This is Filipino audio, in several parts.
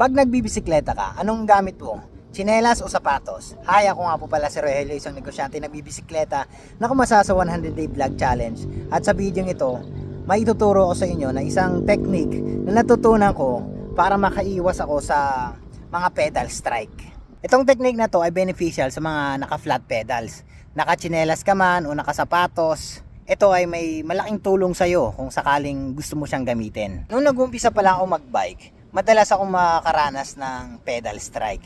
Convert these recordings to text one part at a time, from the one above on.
Pag nagbibisikleta ka, anong gamit mo? Tsinelas o sapatos? Hi, ako nga po pala si Rogelio, isang negosyante nagbibisikleta na kumasa sa 100 Day Vlog Challenge. At sa video ito, may ituturo ko sa inyo na isang technique na natutunan ko para makaiwas ako sa mga pedal strike. Itong technique na to ay beneficial sa mga naka-flat pedals. Naka-tsinelas ka man o nakasapatos, ito ay may malaking tulong sa'yo kung sakaling gusto mo siyang gamitin. Nung nag-umpisa pala ako magbike, madalas akong makaranas ng pedal strike.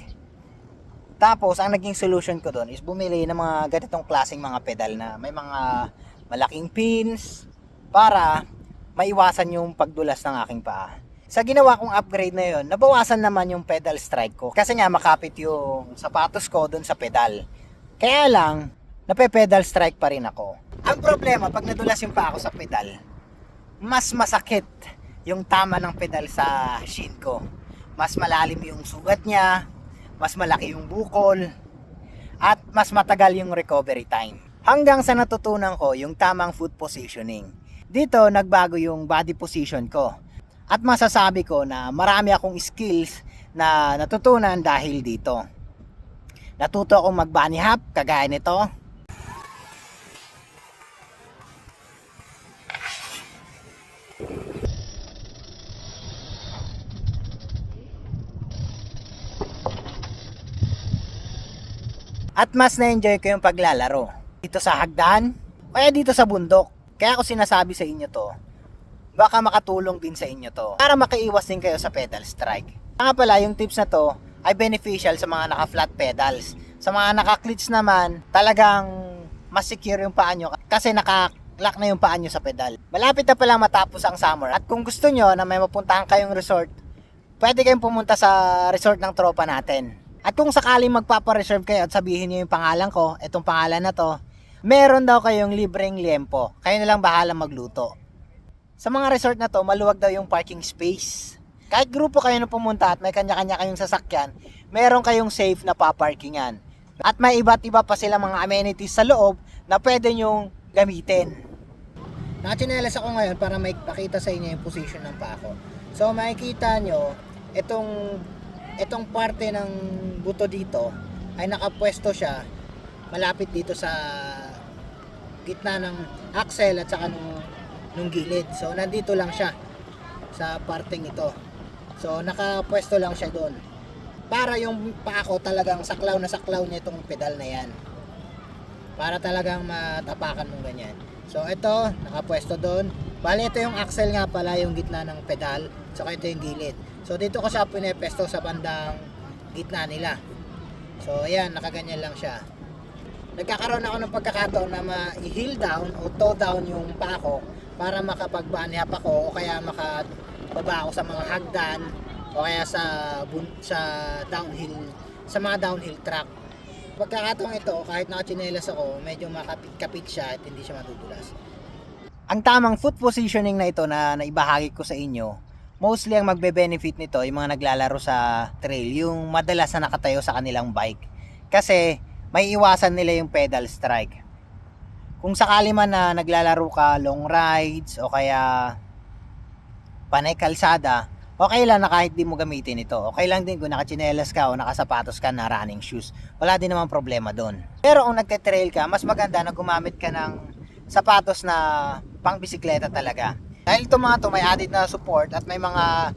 Tapos, ang naging solution ko doon is bumili ng mga ganitong klaseng mga pedal na may mga malaking pins para maiwasan yung pagdulas ng aking paa. Sa ginawa kong upgrade na yun, nabawasan naman yung pedal strike ko. Kasi nga makapit yung sapatos ko doon sa pedal. Kaya lang, nape-pedal strike pa rin ako. Ang problema, pag nadulas yung paa ko sa pedal, mas masakit yung tama ng pedal sa shin ko. Mas malalim yung sugat niya, mas malaki yung bukol, at mas matagal yung recovery time. Hanggang sa natutunan ko yung tamang foot positioning. Dito, nagbago yung body position ko. At masasabi ko na marami akong skills na natutunan dahil dito. Natuto akong mag-bunny hop, kagaya nito. At mas na-enjoy ko yung paglalaro dito sa hagdan o dito sa bundok. Kaya ako sinasabi sa inyo to, baka makatulong din sa inyo to para makaiwas din kayo sa pedal strike. Nga pala, yung tips na to ay beneficial sa mga naka-flat pedals. Sa mga naka-clits naman, talagang mas secure yung paa nyo kasi naka-lock na yung paa nyo sa pedal. Malapit na palang matapos ang summer at kung gusto nyo na may mapuntahan kayong resort, pwede kayong pumunta sa resort ng tropa natin. At kung sakaling magpapareserve kayo at sabihin nyo yung pangalan ko, itong pangalan na to, meron daw kayong libreng liempo. Kayo na lang bahala magluto. Sa mga resort na to, maluwag daw yung parking space. Kahit grupo kayo na pumunta at may kanya-kanya kayong sasakyan, meron kayong safe na paparkingan. At may iba't iba pa sila mga amenities sa loob na pwede nyong gamitin. Nakachinelas ako ngayon para maipakita sa inyo yung position ng paa ko. So makikita nyo, itong parte ng buto dito ay nakapwesto siya malapit dito sa gitna ng axle at saka nung gilid. So nandito lang siya sa parteng ito. So nakapwesto lang siya doon. Para yung paa ko talagang saklaw na saklaw niya itong pedal na yan. Para talagang matapakan mong ganyan. So ito nakapwesto doon. Bali ito yung axle nga pala, yung gitna ng pedal. Saka ito yung gilid. So dito ko siya pinepesto sa bandang gitna nila. So ayan, nakaganyan lang siya. Nagkakaroon ako ng pagkakataon na ma-heel down o toe down yung paa ko para makapag-bunny hop ako o kaya makababa ako sa mga hagdan o kaya sa downhill, sa mga downhill track. Pagkakataon ito, kahit nakachinelas ako, medyo makapit-kapit siya at hindi siya madudulas. Ang tamang foot positioning na ito na naibahagi ko sa inyo, mostly ang magbe-benefit nito yung mga naglalaro sa trail, yung madalas na nakatayo sa kanilang bike. Kasi may iwasan nila yung pedal strike. Kung sakali man na naglalaro ka long rides o kaya panay kalsada, okay lang na kahit di mo gamitin ito. Okay lang din kung nakachinelas ka o nakasapatos ka na running shoes. Wala din naman problema doon. Pero kung nagka-trail ka, mas maganda na gumamit ka ng sapatos na pang bisikleta talaga. Dahil itong mga to may added na support at may mga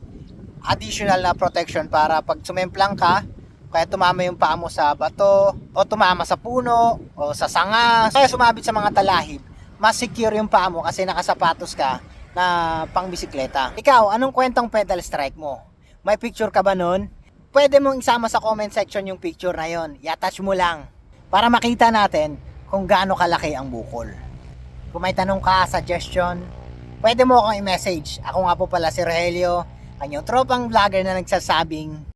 additional na protection para pag sumemplang ka, kaya tumama yung paa mo sa bato o tumama sa puno o sa sanga, kaya sumabit sa mga talahib, mas secure yung paa mo kasi nakasapatos ka na pang bisikleta. Ikaw, anong kwentong pedal strike mo? May picture ka ba nun? Pwede mong isama sa comment section yung picture na yon. I-attach mo lang para makita natin kung gaano kalaki ang bukol. Kung may tanong ka, suggestion, pwede mo akong i-message. Ako nga po pala si Rogelio, ang iyong tropang vlogger na nagsasabing